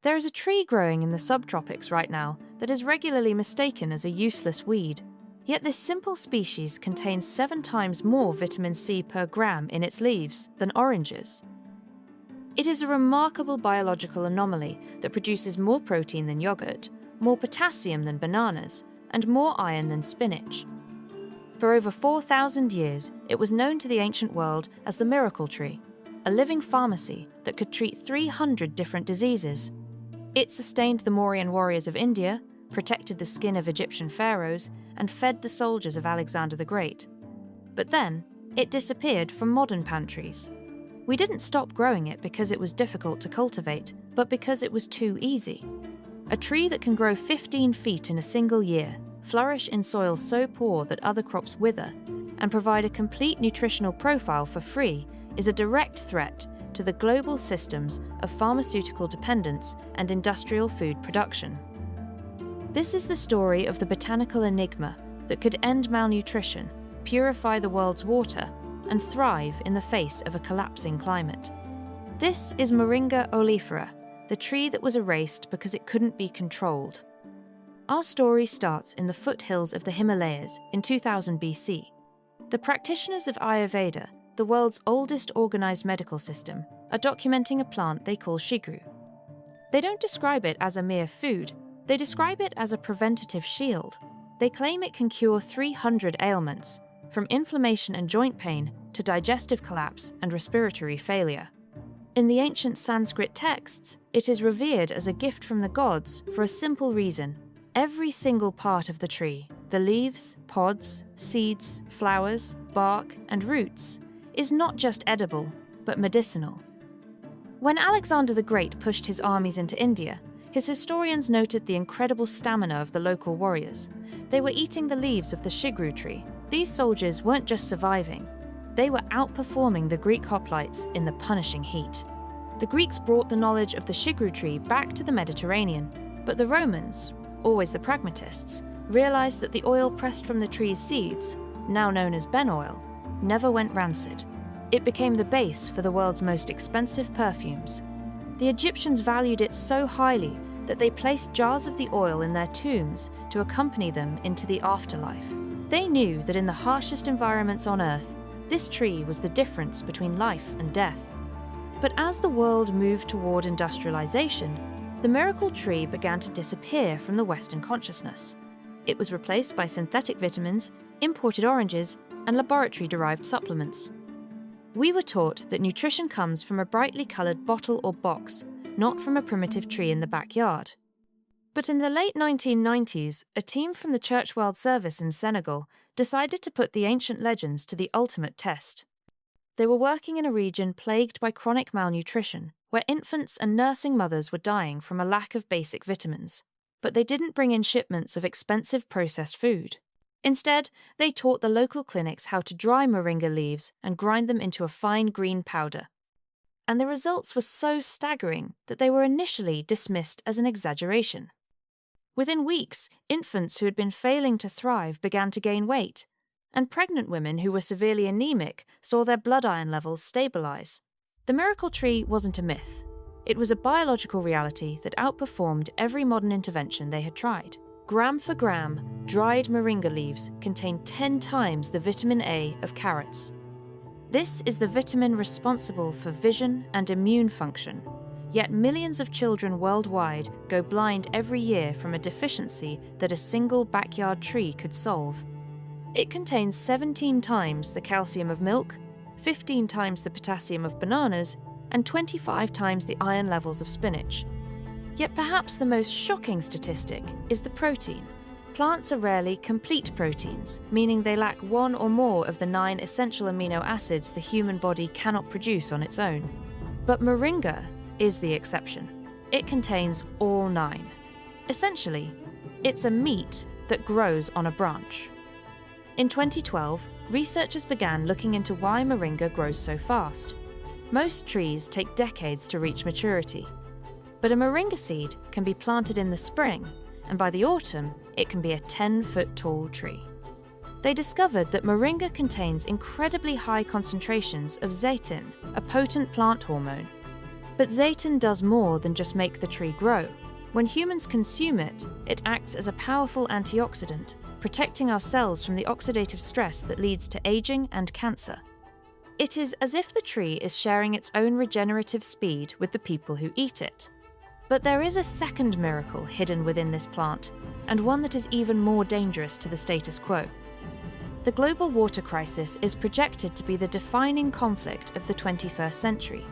There is a tree growing in the subtropics right now that is regularly mistaken as a useless weed, yet this simple species contains 7 times more vitamin C per gram in its leaves than oranges. It is a remarkable biological anomaly that produces more protein than yogurt, more potassium than bananas, and more iron than spinach. For over 4,000 years, it was known to the ancient world as the miracle tree, a living pharmacy that could treat 300 different diseases. It sustained the Mauryan warriors of India, protected the skin of Egyptian pharaohs, and fed the soldiers of Alexander the Great. But then, it disappeared from modern pantries. We didn't stop growing it because it was difficult to cultivate, but because it was too easy. A tree that can grow 15 feet in a single year, flourish in soil so poor that other crops wither, and provide a complete nutritional profile for free is a direct threat to the global systems of pharmaceutical dependence and industrial food production. This is the story of the botanical enigma that could end malnutrition, purify the world's water, and thrive in the face of a collapsing climate. This is Moringa oleifera, the tree that was erased because it couldn't be controlled. Our story starts in the foothills of the Himalayas in 2000 BC. The practitioners of Ayurveda, the world's oldest organized medical system, are documenting a plant they call shigru. They don't describe it as a mere food, they describe it as a preventative shield. They claim it can cure 300 ailments, from inflammation and joint pain to digestive collapse and respiratory failure. In the ancient Sanskrit texts, it is revered as a gift from the gods for a simple reason. Every single part of the tree, the leaves, pods, seeds, flowers, bark, and roots, is not just edible, but medicinal. When Alexander the Great pushed his armies into India, his historians noted the incredible stamina of the local warriors. They were eating the leaves of the shigru tree. These soldiers weren't just surviving, they were outperforming the Greek hoplites in the punishing heat. The Greeks brought the knowledge of the shigru tree back to the Mediterranean, but the Romans, always the pragmatists, realized that the oil pressed from the tree's seeds, now known as ben oil, never went rancid. It became the base for the world's most expensive perfumes. The Egyptians valued it so highly that they placed jars of the oil in their tombs to accompany them into the afterlife. They knew that in the harshest environments on Earth, this tree was the difference between life and death. But as the world moved toward industrialization, the miracle tree began to disappear from the Western consciousness. It was replaced by synthetic vitamins, imported oranges, and laboratory-derived supplements. We were taught that nutrition comes from a brightly coloured bottle or box, not from a primitive tree in the backyard. But in the late 1990s, a team from the Church World Service in Senegal decided to put the ancient legends to the ultimate test. They were working in a region plagued by chronic malnutrition, where infants and nursing mothers were dying from a lack of basic vitamins. But they didn't bring in shipments of expensive processed food. Instead, they taught the local clinics how to dry moringa leaves and grind them into a fine green powder. And the results were so staggering that they were initially dismissed as an exaggeration. Within weeks, infants who had been failing to thrive began to gain weight, and pregnant women who were severely anemic saw their blood iron levels stabilize. The miracle tree wasn't a myth. It was a biological reality that outperformed every modern intervention they had tried. Gram for gram, dried moringa leaves contain 10 times the vitamin A of carrots. This is the vitamin responsible for vision and immune function, yet millions of children worldwide go blind every year from a deficiency that a single backyard tree could solve. It contains 17 times the calcium of milk, 15 times the potassium of bananas, and 25 times the iron levels of spinach. Yet perhaps the most shocking statistic is the protein. Plants are rarely complete proteins, meaning they lack one or more of the 9 essential amino acids the human body cannot produce on its own. But moringa is the exception. It contains all 9. Essentially, it's a meat that grows on a branch. In 2012, researchers began looking into why moringa grows so fast. Most trees take decades to reach maturity. But a moringa seed can be planted in the spring, and by the autumn, it can be a 10-foot-tall tree. They discovered that moringa contains incredibly high concentrations of zeitin, a potent plant hormone. But zeytin does more than just make the tree grow. When humans consume it, it acts as a powerful antioxidant, protecting our cells from the oxidative stress that leads to aging and cancer. It is as if the tree is sharing its own regenerative speed with the people who eat it. But there is a second miracle hidden within this plant, and one that is even more dangerous to the status quo. The global water crisis is projected to be the defining conflict of the 21st century.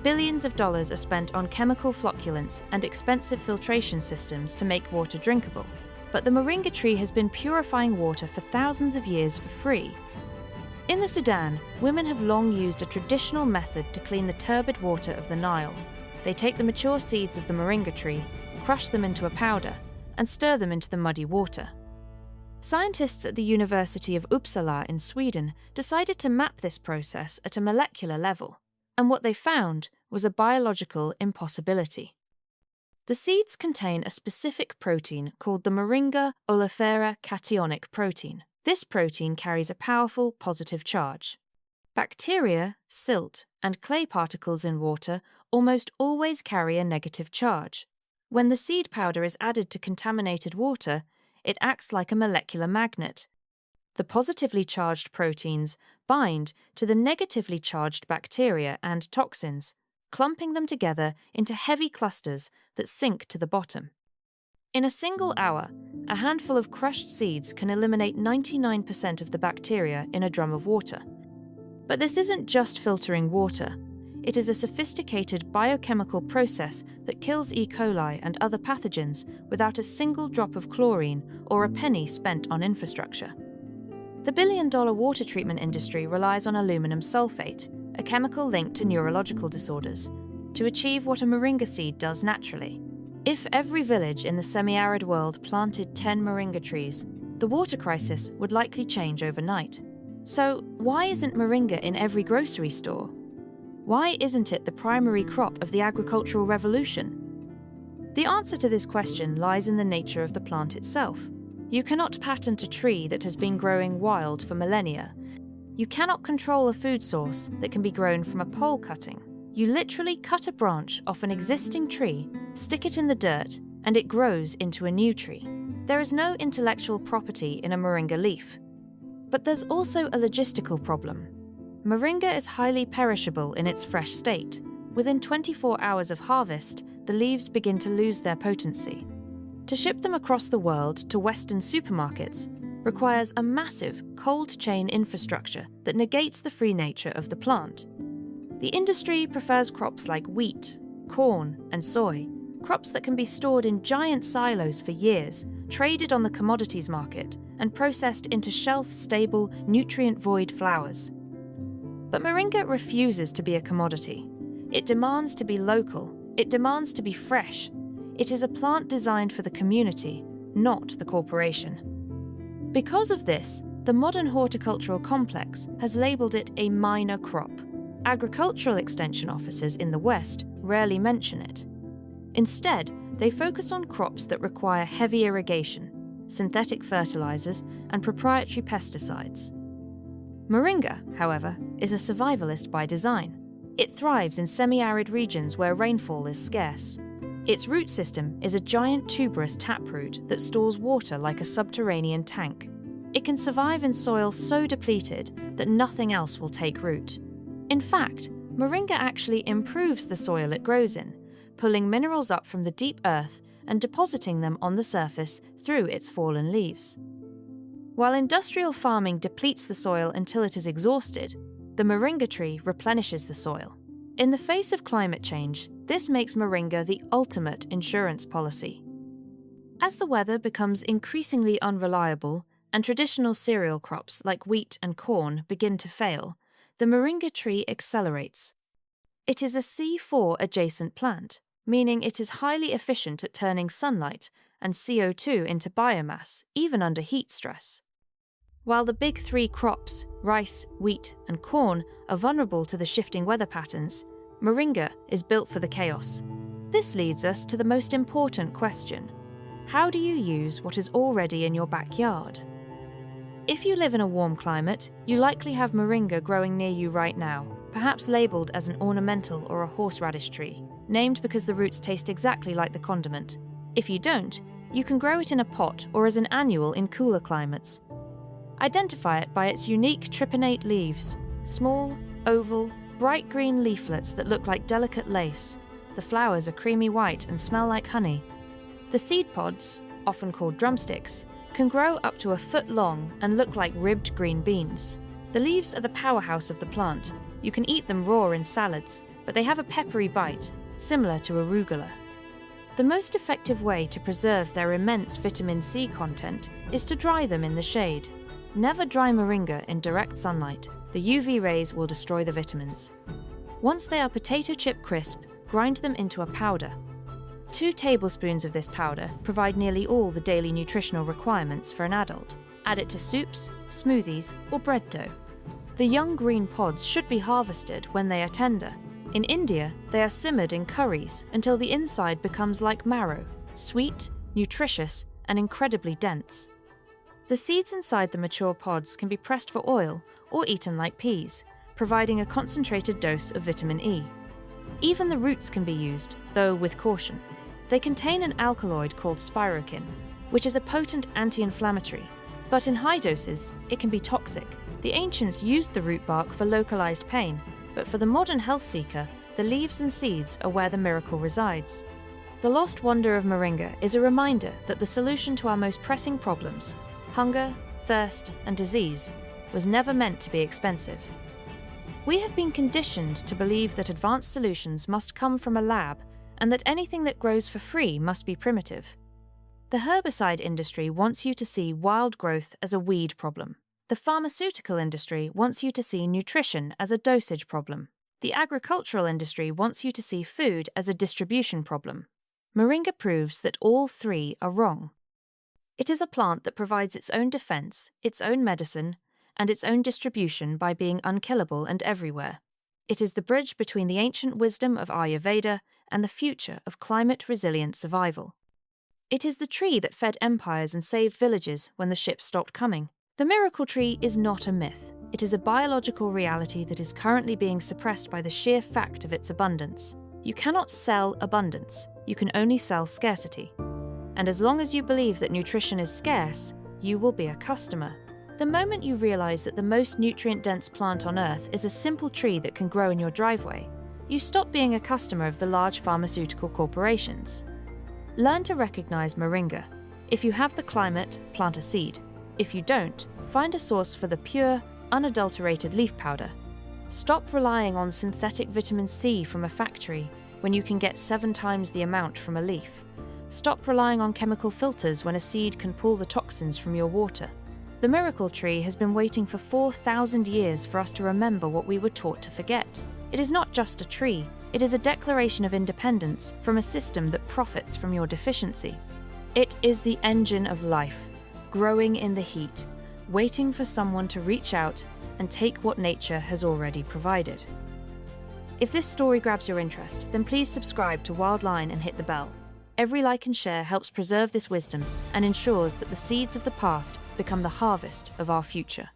Billions of dollars are spent on chemical flocculants and expensive filtration systems to make water drinkable, but the moringa tree has been purifying water for thousands of years for free. In the Sudan, women have long used a traditional method to clean the turbid water of the Nile. They take the mature seeds of the moringa tree, crush them into a powder, and stir them into the muddy water. Scientists at the University of Uppsala in Sweden decided to map this process at a molecular level, and what they found was a biological impossibility. The seeds contain a specific protein called the Moringa oleifera cationic protein. This protein carries a powerful positive charge. Bacteria, silt, and clay particles in water almost always carry a negative charge. When the seed powder is added to contaminated water, it acts like a molecular magnet. The positively charged proteins bind to the negatively charged bacteria and toxins, clumping them together into heavy clusters that sink to the bottom. In a single hour, a handful of crushed seeds can eliminate 99% of the bacteria in a drum of water. But this isn't just filtering water. It is a sophisticated biochemical process that kills E. coli and other pathogens without a single drop of chlorine or a penny spent on infrastructure. The billion-dollar water treatment industry relies on aluminum sulfate, a chemical linked to neurological disorders, to achieve what a moringa seed does naturally. If every village in the semi-arid world planted 10 moringa trees, the water crisis would likely change overnight. So, why isn't moringa in every grocery store? Why isn't it the primary crop of the agricultural revolution? The answer to this question lies in the nature of the plant itself. You cannot patent a tree that has been growing wild for millennia. You cannot control a food source that can be grown from a pole cutting. You literally cut a branch off an existing tree, stick it in the dirt, and it grows into a new tree. There is no intellectual property in a moringa leaf. But there's also a logistical problem. Moringa is highly perishable in its fresh state. Within 24 hours of harvest, the leaves begin to lose their potency. To ship them across the world to Western supermarkets requires a massive cold chain infrastructure that negates the free nature of the plant. The industry prefers crops like wheat, corn, and soy, crops that can be stored in giant silos for years, traded on the commodities market, and processed into shelf-stable, nutrient-void flours. But moringa refuses to be a commodity. It demands to be local. It demands to be fresh. It is a plant designed for the community, not the corporation. Because of this, the modern horticultural complex has labelled it a minor crop. Agricultural extension officers in the West rarely mention it. Instead, they focus on crops that require heavy irrigation, synthetic fertilizers, and proprietary pesticides. Moringa, however, is a survivalist by design. It thrives in semi-arid regions where rainfall is scarce. Its root system is a giant tuberous taproot that stores water like a subterranean tank. It can survive in soil so depleted that nothing else will take root. In fact, moringa actually improves the soil it grows in, pulling minerals up from the deep earth and depositing them on the surface through its fallen leaves. While industrial farming depletes the soil until it is exhausted, the moringa tree replenishes the soil. In the face of climate change, this makes moringa the ultimate insurance policy. As the weather becomes increasingly unreliable and traditional cereal crops like wheat and corn begin to fail, the moringa tree accelerates. It is a C4 adjacent plant, meaning it is highly efficient at turning sunlight and CO2 into biomass, even under heat stress. While the big three crops, rice, wheat, and corn, are vulnerable to the shifting weather patterns, moringa is built for the chaos. This leads us to the most important question. How do you use what is already in your backyard? If you live in a warm climate, you likely have moringa growing near you right now. perhaps labelled as an ornamental or a horseradish tree, named because the roots taste exactly like the condiment. If you don't, you can grow it in a pot or as an annual in cooler climates. Identify it by its unique tripinnate leaves, small, oval, bright green leaflets that look like delicate lace. The flowers are creamy white and smell like honey. The seed pods, often called drumsticks, can grow up to a foot long and look like ribbed green beans. The leaves are the powerhouse of the plant. You can eat them raw in salads, but they have a peppery bite, similar to arugula. The most effective way to preserve their immense vitamin C content is to dry them in the shade. Never dry moringa in direct sunlight. The UV rays will destroy the vitamins. Once they are potato chip crisp, grind them into a powder. 2 tablespoons of this powder provide nearly all the daily nutritional requirements for an adult. Add it to soups, smoothies, or bread dough. The young green pods should be harvested when they are tender. In India, they are simmered in curries until the inside becomes like marrow, sweet, nutritious, and incredibly dense. The seeds inside the mature pods can be pressed for oil or eaten like peas, providing a concentrated dose of vitamin E. Even the roots can be used, though with caution. They contain an alkaloid called spirochine, which is a potent anti-inflammatory, but in high doses, it can be toxic. The ancients used the root bark for localized pain, but for the modern health seeker, the leaves and seeds are where the miracle resides. The lost wonder of moringa is a reminder that the solution to our most pressing problems, hunger, thirst, and disease, was never meant to be expensive. We have been conditioned to believe that advanced solutions must come from a lab and that anything that grows for free must be primitive. The herbicide industry wants you to see wild growth as a weed problem. The pharmaceutical industry wants you to see nutrition as a dosage problem. The agricultural industry wants you to see food as a distribution problem. Moringa proves that all 3 are wrong. It is a plant that provides its own defense, its own medicine, and its own distribution by being unkillable and everywhere. It is the bridge between the ancient wisdom of Ayurveda and the future of climate-resilient survival. It is the tree that fed empires and saved villages when the ships stopped coming. The miracle tree is not a myth. It is a biological reality that is currently being suppressed by the sheer fact of its abundance. You cannot sell abundance. You can only sell scarcity. And as long as you believe that nutrition is scarce, you will be a customer. The moment you realize that the most nutrient-dense plant on Earth is a simple tree that can grow in your driveway, you stop being a customer of the large pharmaceutical corporations. Learn to recognize moringa. If you have the climate, plant a seed. If you don't, find a source for the pure, unadulterated leaf powder. Stop relying on synthetic vitamin C from a factory when you can get 7 times the amount from a leaf. Stop relying on chemical filters when a seed can pull the toxins from your water. The miracle tree has been waiting for 4,000 years for us to remember what we were taught to forget. It is not just a tree, it is a declaration of independence from a system that profits from your deficiency. It is the engine of life, growing in the heat, waiting for someone to reach out and take what nature has already provided. If this story grabs your interest, then please subscribe to Wildline and hit the bell. Every like and share helps preserve this wisdom and ensures that the seeds of the past become the harvest of our future.